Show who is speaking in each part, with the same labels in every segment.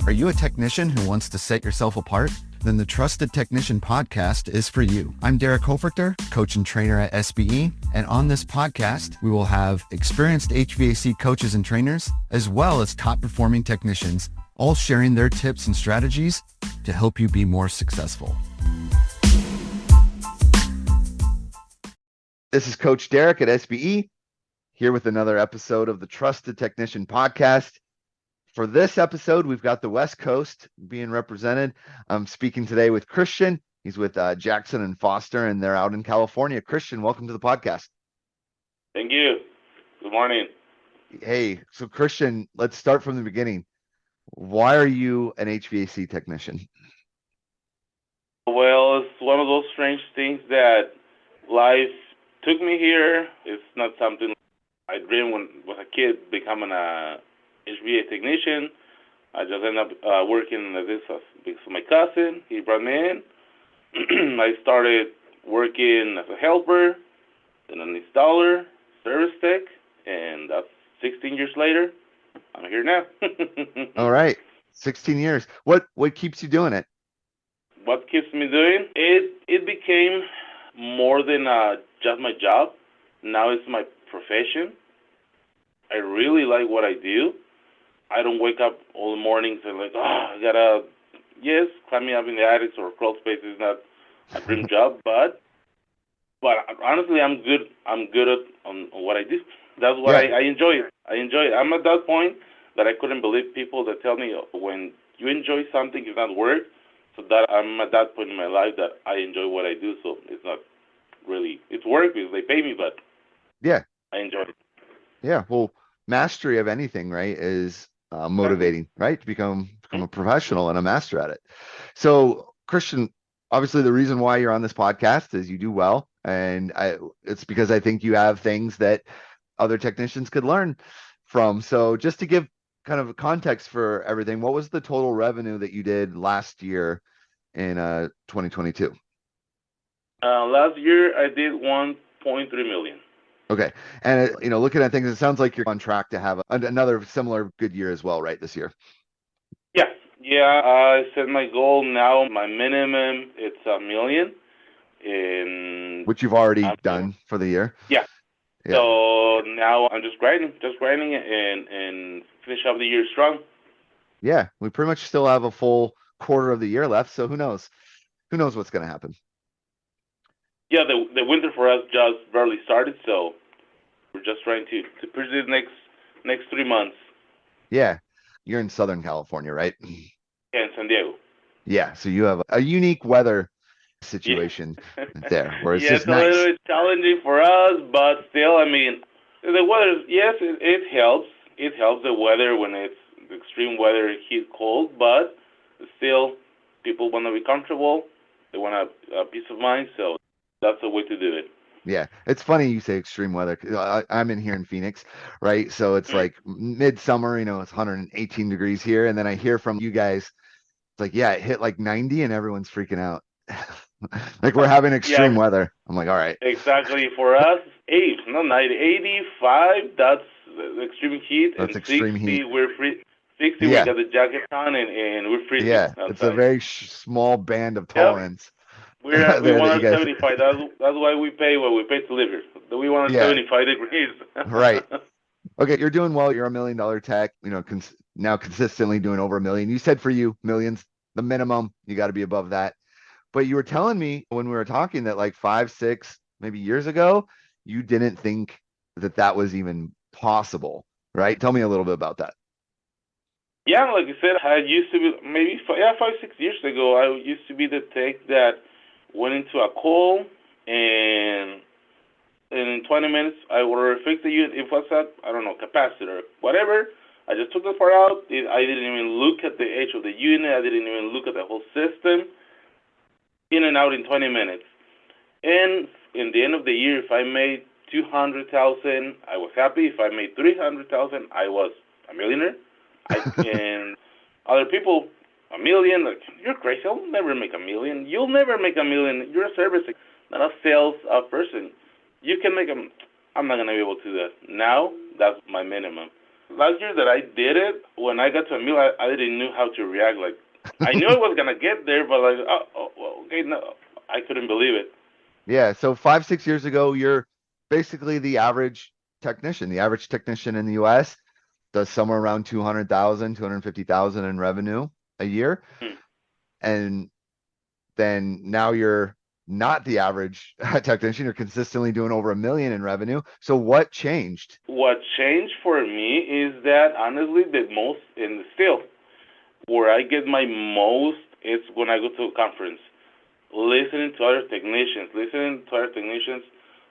Speaker 1: Are you a technician who wants to set yourself apart? Then the Trusted Technician podcast is for you. I'm Derek Hoferter, coach and trainer at SBE, and on this podcast, we will have experienced HVAC coaches and trainers, as well as top-performing technicians, all sharing their tips and strategies to help you be more successful. This is Coach Derek at SBE, here with another episode of the Trusted Technician podcast. For this episode, we've got the West Coast being represented. I'm speaking today with Christian. He's with Jackson and Foster, and they're out in California. Christian, welcome to the podcast.
Speaker 2: Thank you. Good morning.
Speaker 1: Hey, so Christian, let's start from the beginning. Why are you an HVAC technician?
Speaker 2: Well, it's one of those strange things that life took me here. It's not something I dreamed when I was a kid, becoming a HVAC technician. I just ended up working as this because of my cousin. He brought me in. I started working as a helper, then an installer, service tech, and that's 16 years later. I'm here now.
Speaker 1: All right, 16 years. What keeps you doing it?
Speaker 2: What keeps me doing? It became more than just my job. Now it's my profession. I really like what I do. I don't wake up all the mornings and I gotta, climbing up in the attics or crawl space is not a dream job, but honestly, I'm good at on what I do. That's what I enjoy it. I enjoy it. I'm at that point that I couldn't believe people that tell me when you enjoy something, it's not work. So that I'm at that point in my life that I enjoy what I do. So it's not really, it's work because they pay me, but I enjoy it.
Speaker 1: Yeah, well, mastery of anything, right, is motivating, right, to become a professional and a master at it. So, Christian, obviously the reason why you're on this podcast is you do well, and it's because I think you have things that other technicians could learn from. So just to give kind of a context for everything, what was the total revenue that you did last year in 2022?
Speaker 2: Last year I did 1.3 million.
Speaker 1: Okay. And, looking at things, it sounds like you're on track to have another similar good year as well, right, this year?
Speaker 2: Yeah. I set my goal now. My minimum, it's $1 million.
Speaker 1: Which you've already done for the year?
Speaker 2: Yeah. So now I'm just grinding and finish up the year strong.
Speaker 1: Yeah. We pretty much still have a full quarter of the year left. So who knows? Who knows what's going to happen?
Speaker 2: Yeah, the winter for us just barely started, so we're just trying to push the next 3 months.
Speaker 1: Yeah, you're in Southern California, right?
Speaker 2: Yeah, in San Diego.
Speaker 1: Yeah, so you have a unique weather situation there, where it's just nice.
Speaker 2: Yeah, it's a little bit challenging for us, but still, I mean, the weather, yes, it helps. It helps the weather when it's extreme weather, heat, cold, but still, people want to be comfortable. They want a peace of mind, so that's the way to do it.
Speaker 1: Yeah, it's funny you say extreme weather. I'm in here in Phoenix, right? So it's like midsummer, it's 118 degrees here. And then I hear from you guys, it's like, it hit like 90 and everyone's freaking out. Like we're having extreme weather. I'm like, all right.
Speaker 2: Exactly. For us, 90, 85, that's the extreme heat.
Speaker 1: That's
Speaker 2: and
Speaker 1: extreme
Speaker 2: 60,
Speaker 1: heat.
Speaker 2: We're free. 60, we got the jacket on and we're freezing.
Speaker 1: Yeah,
Speaker 2: outside.
Speaker 1: It's a very small band of tolerance.
Speaker 2: We want 75. That's why we pay what we pay to live here. We want 75 degrees.
Speaker 1: Right. Okay, you're doing well. You're $1 million tech. Now consistently doing over $1 million. You said for you, millions, the minimum. You got to be above that. But you were telling me when we were talking that like 5, 6, maybe years ago, you didn't think that was even possible, right? Tell me a little bit about that.
Speaker 2: Yeah, like I said, I used to be maybe 5, 6 years ago. I used to be the tech that went into a call, and in 20 minutes, I would fix the unit. If it was a, capacitor, whatever, I just took the part out. I didn't even look at the edge of the unit. I didn't even look at the whole system. In and out in 20 minutes. And in the end of the year, if I made $200,000, I was happy. If I made $300,000, I was a millionaire. And other people, $1 million, like, you're crazy. I'll never make $1 million. You'll never make $1 million. You're a service, not a sales person. You can make I'm not going to be able to do that. Now, that's my minimum. last year that I did it, when I got to a meal, I didn't know how to react. Like, I knew I was gonna get there, but like, well, okay, no, I couldn't believe it.
Speaker 1: Yeah. So 5, 6 years ago, you're basically the average technician. The average technician in the US does somewhere around 200,000, 250,000 in revenue a year.
Speaker 2: Hmm.
Speaker 1: And then now you're not the average technician. You're consistently doing over 1 million in revenue. So what changed?
Speaker 2: What changed for me is that honestly, the most and still where I get my most is when I go to a conference, listening to other technicians,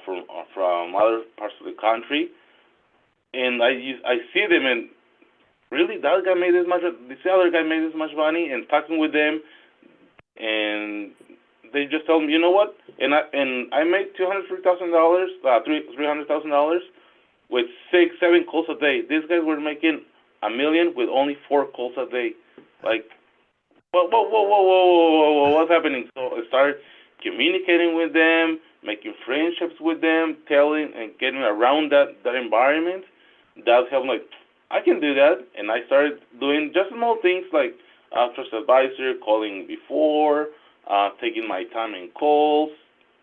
Speaker 2: from other parts of the country, and I see them and really that guy made this much, this other guy made this much money, and talking with them, and they just tell me, you know what, and I made $250,000, $300,000 with 6, 7 calls a day. These guys were making 1 million with only 4 calls a day. Like, whoa, what's happening? So I started communicating with them, making friendships with them, telling and getting around that environment. That helped. Like, I can do that, and I started doing just small things like trust advisor, calling before, taking my time in calls,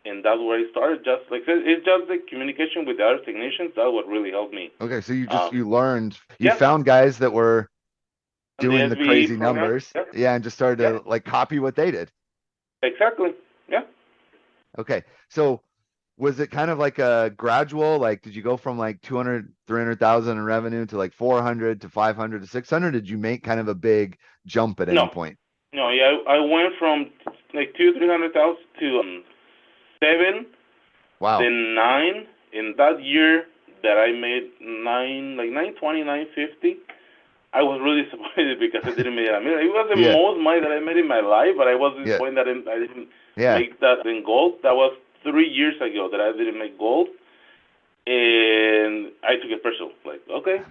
Speaker 2: and that's where I started. Just like I said, it's just the communication with the other technicians. That's what really helped me.
Speaker 1: Okay, so
Speaker 2: Um,
Speaker 1: you learned, you
Speaker 2: yeah,
Speaker 1: found guys that were
Speaker 2: and the
Speaker 1: doing the
Speaker 2: SBE
Speaker 1: crazy
Speaker 2: program.
Speaker 1: numbers.
Speaker 2: Yeah,
Speaker 1: Yeah, and just started
Speaker 2: yeah,
Speaker 1: to like copy what they did.
Speaker 2: exactly. Yeah.
Speaker 1: Okay. So was it kind of like a gradual, like did you go from like 200, 300,000 in revenue to like 400 to 500 to 600? Did you make kind of a big jump at any
Speaker 2: No,
Speaker 1: point?
Speaker 2: no. Yeah, I went from like 300,000 to 7,
Speaker 1: Wow.
Speaker 2: then 9. In that year that I made 9, like 920, 950. I was really disappointed because I didn't make it. I mean, it was the
Speaker 1: Yeah.
Speaker 2: most money that I made in my life, but I was
Speaker 1: Yeah.
Speaker 2: disappointed that I didn't
Speaker 1: Yeah.
Speaker 2: make that in gold. That was 3 years ago that I didn't make gold, and I took it personal. Like, okay,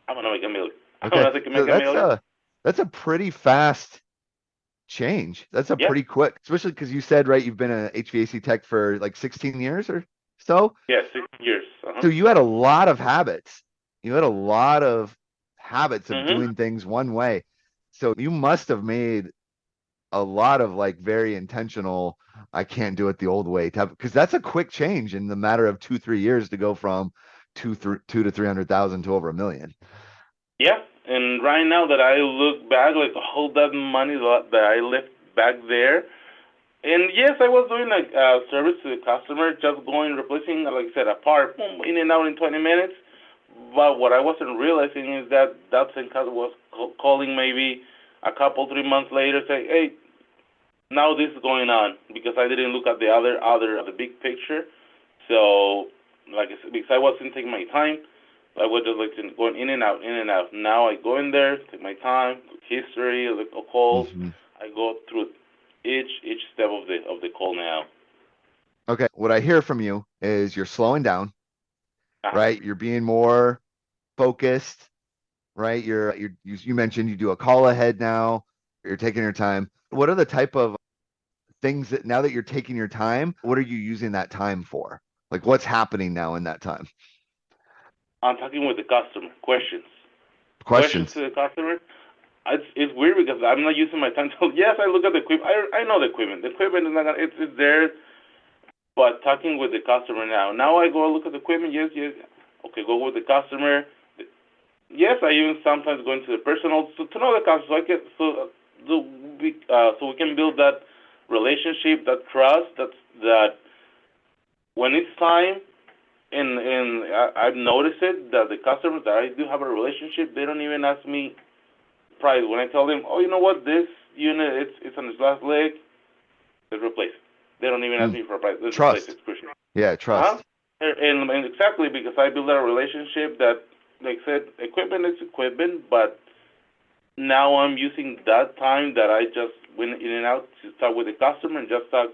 Speaker 2: I'm gonna make a million. I'm
Speaker 1: Okay.
Speaker 2: gonna
Speaker 1: So
Speaker 2: make a million.
Speaker 1: that's a pretty fast change. That's a
Speaker 2: Yeah,
Speaker 1: pretty quick, especially because you said, right, you've been a HVAC tech for like 16 years or so.
Speaker 2: yeah, 6 years.
Speaker 1: So you had a lot of habits. You had a lot of habits of
Speaker 2: Mhm.
Speaker 1: doing things one way. So you must have made a lot of like very intentional, I can't do it the old way type, because that's a quick change in the matter of 2, 3 years to go from two to 300,000 to over 1 million.
Speaker 2: Yeah, and right now that I look back, like all that money that I left back there, and yes, I was doing like service to the customer, just going replacing, like I said, a part, boom, in and out in 20 minutes. But what I wasn't realizing is that that same customer was calling maybe a couple, 3 months later, say, hey, now this is going on because I didn't look at the big picture. So, like I said, because I wasn't taking my time, I was just like going in and out, in and out. Now I go in there, take my time, history of the calls.
Speaker 1: Hmm.
Speaker 2: I go through each step of the call now.
Speaker 1: Okay. What I hear from you is you're slowing down,
Speaker 2: Uh-huh.
Speaker 1: right? You're being more focused, right? You mentioned you do a call ahead now. You're taking your time. What are the type of things that now that you're taking your time, what are you using that time for? Like what's happening now in that time?
Speaker 2: I'm talking with the customer. Questions
Speaker 1: Questions.
Speaker 2: to the customer. It's weird because I'm not using my time. So yes, I look at the equipment. I know the equipment. The equipment is not gonna, it's there. But talking with the customer now. Now I go look at the equipment. Yes, yes. Okay, go with the customer. Yes, I even sometimes go into the personal to know the customer. So we can build that relationship, that trust. That when it's time, and I've noticed it that the customers that I do have a relationship, they don't even ask me price. When I tell them, oh, you know what, this unit it's on its last leg, let's replace it. They don't even ask
Speaker 1: Mm,
Speaker 2: me for a price. Let's replace
Speaker 1: trust.
Speaker 2: it, Christian.
Speaker 1: Yeah,
Speaker 2: Uh huh.
Speaker 1: trust.
Speaker 2: And exactly because I built a relationship that, like I said, equipment is equipment, but now I'm using that time that I just went in and out to talk with the customer and just talk.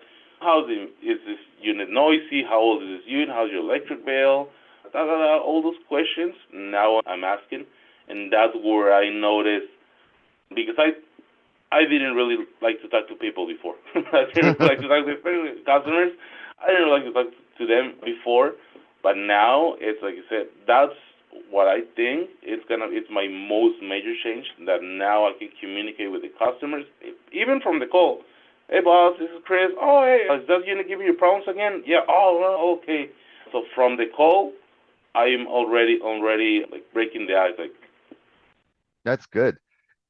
Speaker 2: Is this unit noisy? How old is this unit? How's your electric bill? All those questions. Now I'm asking, and that's where I noticed because I didn't really like to talk to people before. I didn't like to talk to customers. I didn't like to talk to them before, but now it's like you said. That's what I think it's my most major change that now I can communicate with the customers, even from the call. Hey boss, this is Chris. Oh hey, is that you gonna give me your problems again? Yeah. Oh well, okay. So from the call, I'm already like breaking the ice. Like,
Speaker 1: That's good.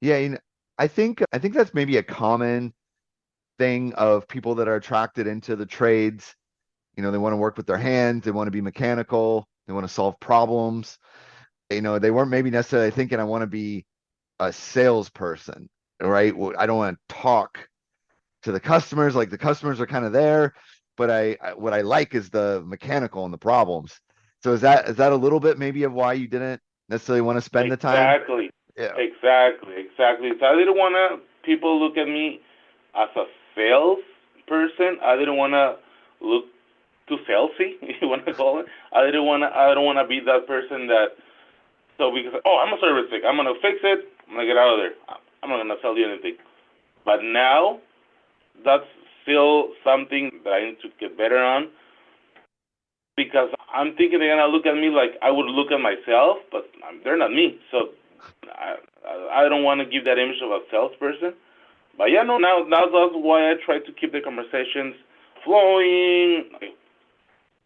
Speaker 1: Yeah, I think that's maybe a common thing of people that are attracted into the trades. They want to work with their hands, they want to be mechanical, they want to solve problems. They weren't maybe necessarily thinking I want to be a salesperson, right? I don't want to talk to the customers. Like the customers are kind of there, but what I like is the mechanical and the problems. So is that a little bit maybe of why you didn't necessarily want to spend the time?
Speaker 2: exactly,
Speaker 1: Yeah.
Speaker 2: exactly. So I didn't wanna people look at me as a sales person. I didn't wanna look too salesy, if you wanna call it. I don't wanna be that person that so because I'm a service tech, I'm gonna fix it. I'm gonna get out of there. I'm not gonna tell you anything. But now that's still something that I need to get better on because I'm thinking they're gonna look at me like I would look at myself, but they're not me. So I don't want to give that image of a salesperson. But yeah, no, now that's why I try to keep the conversations flowing.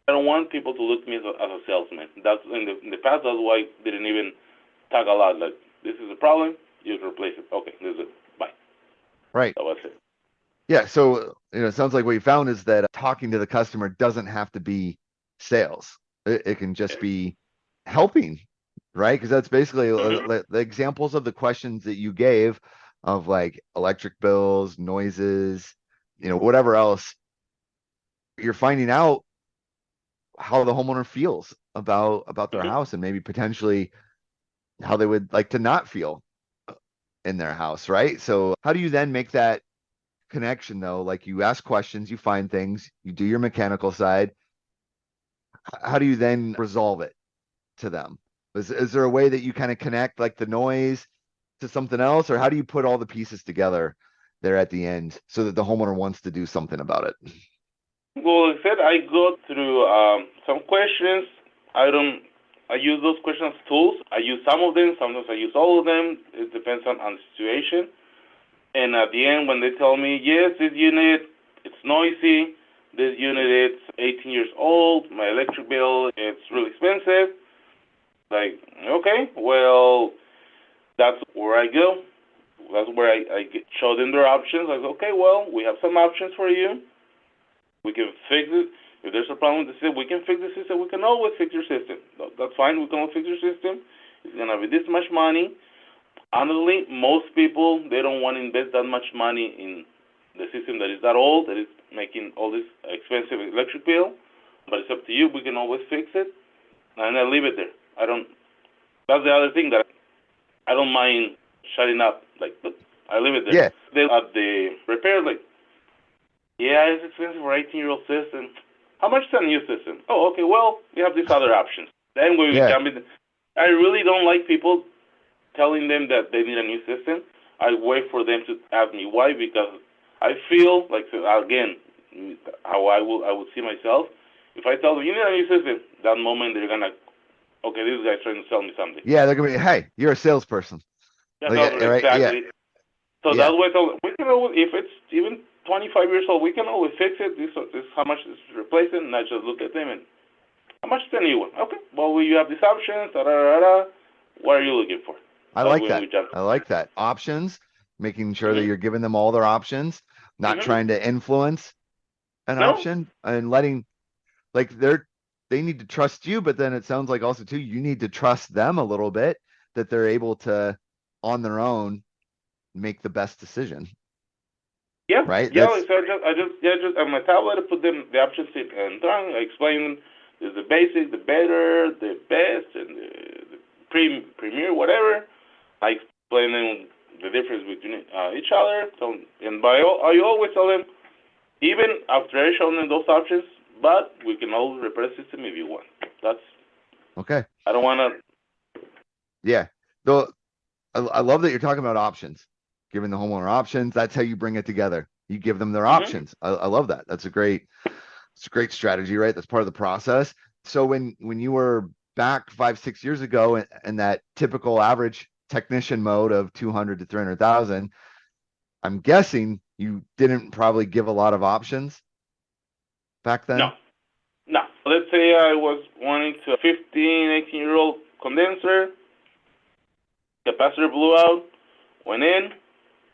Speaker 2: I don't want people to look at me as a salesman. That's in the past. That's why I didn't even talk a lot. Like this is a problem, you can replace it. Okay, this is it. Bye.
Speaker 1: Right.
Speaker 2: That was it.
Speaker 1: Yeah. So, it sounds like what you found is that talking to the customer doesn't have to be sales. It can just be helping, right? Because that's basically
Speaker 2: Mhm.
Speaker 1: the examples of the questions that you gave of like electric bills, noises, whatever else. You're finding out how the homeowner feels about their
Speaker 2: Mhm.
Speaker 1: house and maybe potentially how they would like to not feel in their house, right? So how do you then make that connection though? Like you ask questions, you find things, you do your mechanical side. How do you then resolve it to them? Is there a way that you kind of connect like the noise to something else, or how do you put all the pieces together there at the end so that the homeowner wants to do something about it?
Speaker 2: Well, like I said, I go through some questions. I don't. I use those questions as tools. I use some of them. Sometimes I use all of them. It depends on the situation. And at the end, when they tell me, yes, this unit, it's noisy. This unit, it's 18 years old. My electric bill, it's really expensive. Like, okay, well, that's where I go. That's where show them their options. Like, okay, well, we have some options for you. We can fix it. If there's a problem with the system, we can fix the system. We can always fix your system. That's fine. We can always fix your system. It's gonna be this much money. Honestly, most people they don't want to invest that much money in the system that is that old, that is making all this expensive electric bill. But it's up to you. We can always fix it, and I leave it there. I don't. That's the other thing that I don't mind shutting up. Like, look, I leave it there.
Speaker 1: Yeah,
Speaker 2: They at the repair, like, yeah, it's expensive for 18-year-old system. How much is a new system? Oh, okay. Well, we have these other options. Then we
Speaker 1: yeah,
Speaker 2: jump in. I really don't like people telling them that they need a new system. I wait for them to ask me why because I feel like again how I would see myself. If I tell them you need a new system, that moment they're gonna okay, this guy's trying to sell me something.
Speaker 1: yeah. They're gonna be, hey, you're a salesperson.
Speaker 2: Yeah,
Speaker 1: Like, right? Yeah,
Speaker 2: exactly. So
Speaker 1: yeah.
Speaker 2: that's why I tell them we can always, if it's even 25 years old, we can always fix it. This how much is replacing, and I just look at them and how much is the new one? Okay, well you have these options. Da da da da. What are you looking for?
Speaker 1: I
Speaker 2: That's
Speaker 1: like
Speaker 2: when
Speaker 1: that.
Speaker 2: we jump.
Speaker 1: I like that. Options, making sure that
Speaker 2: Mhm.
Speaker 1: you're giving them all their options, not
Speaker 2: Mhm.
Speaker 1: trying to influence an
Speaker 2: No.
Speaker 1: option and letting like they need to trust you, but then it sounds like also too you need to trust them a little bit that they're able to on their own make the best decision,
Speaker 2: Yeah,
Speaker 1: right?
Speaker 2: yeah.
Speaker 1: That's
Speaker 2: Like, so just on my tablet, I put them the options in and done. I explain there's the basic, the better, the best, and the premier, whatever. I explain them the difference between each other. So, and I always tell them, even after I show them those options, but we can always repair the system if you want. That's
Speaker 1: okay.
Speaker 2: I don't want to.
Speaker 1: Yeah. Though I love that you're talking about options, giving the homeowner options. That's how you bring it together. You give them their
Speaker 2: Mm-hmm.
Speaker 1: options. I love that. It's a great strategy, right? That's part of the process. So when you were back 5-6 years ago in that typical average technician mode of 200 to 300,000, I'm guessing you didn't probably give a lot of options back
Speaker 2: No,
Speaker 1: then.
Speaker 2: no. Let's say I was wanting to a 15, 18-year-old condenser, capacitor blew out, went in,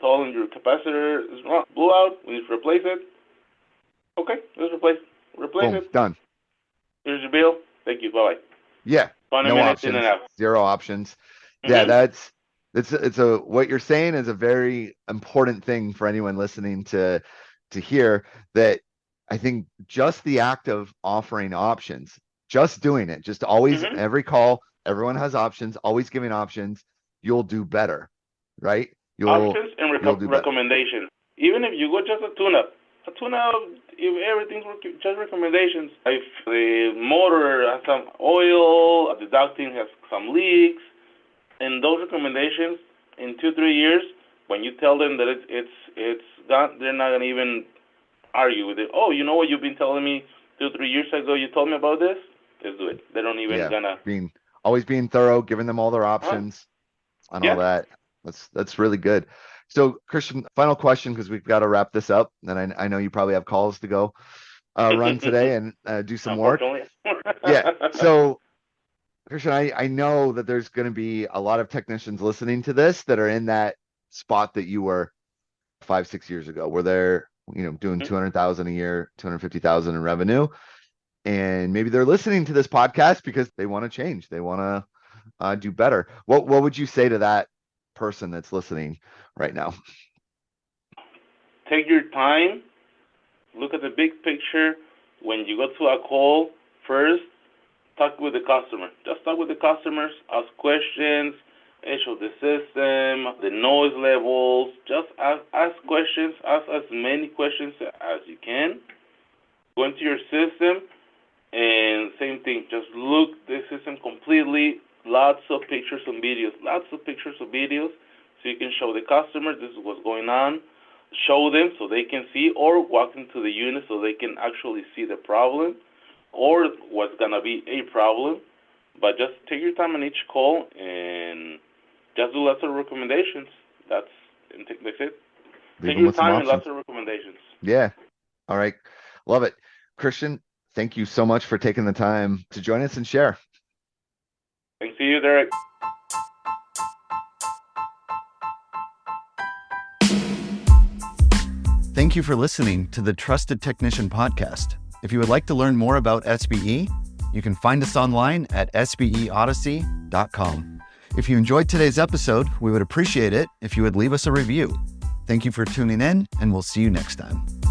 Speaker 2: told him your capacitor is wrong, blew out, we need to replace it. Okay, let's replace
Speaker 1: Boom,
Speaker 2: it.
Speaker 1: done.
Speaker 2: Here's your bill. Thank you. Bye bye.
Speaker 1: Yeah,
Speaker 2: 20
Speaker 1: no
Speaker 2: minutes in and
Speaker 1: options,
Speaker 2: out.
Speaker 1: zero options. Yeah,
Speaker 2: Mhm.
Speaker 1: it's a what you're saying is a very important thing for anyone listening to hear, that I think just the act of offering options, just doing it, just always
Speaker 2: Mhm.
Speaker 1: every call, everyone has options, always giving options, you'll do better, right?
Speaker 2: Options and
Speaker 1: You'll do better.
Speaker 2: recommendations. Even if you go just a tune-up, if everything's just recommendations. If the motor has some oil, the ducting has some leaks, and those recommendations in 2 3 years, when you tell them that it's gone, they're not gonna even argue with it. Oh, you know what you've been telling me 2 3 years ago? You told me about this. Let's do it. They don't even
Speaker 1: Yeah,
Speaker 2: gonna.
Speaker 1: being always being thorough, giving them all their
Speaker 2: Huh?
Speaker 1: options and all
Speaker 2: Yeah.
Speaker 1: that. That's really good. So, Christian, final question, because we've got to wrap this up, and I know you probably have calls to go run today and do some work.
Speaker 2: Unfortunately.
Speaker 1: Yeah. So, Christian, I know that there's going to be a lot of technicians listening to this that are in that spot that you were 5-6 years ago, where they're doing 200,000 a year, 250,000 in revenue, and maybe they're listening to this podcast because they want to change, they want to do better. What would you say to that person that's listening right now?
Speaker 2: Take your time. Look at the big picture. When you go to a call, first talk with the customer. Just talk with the customers. Ask questions. Age of the system, the noise levels. Just ask questions. Ask as many questions as you can. Go into your system and same thing. Just look the system completely. Lots of pictures and videos. Lots of pictures and videos, so you can show the customer this is what's going on. Show them so they can see, or walk into the unit so they can actually see the problem, or what's gonna be a problem. But just take your time on each call and just do lots of recommendations. That's it.
Speaker 1: Leave
Speaker 2: Take
Speaker 1: them
Speaker 2: your
Speaker 1: with some
Speaker 2: time and
Speaker 1: options.
Speaker 2: lots of recommendations.
Speaker 1: Yeah. All right. Love it. Christian, thank you so much for taking the time to join us and share.
Speaker 2: Thanks to you, Derek.
Speaker 1: Thank you for listening to the Trusted Technician Podcast. If you would like to learn more about SBE, you can find us online at sbeodyssey.com. If you enjoyed today's episode, we would appreciate it if you would leave us a review. Thank you for tuning in, and we'll see you next time.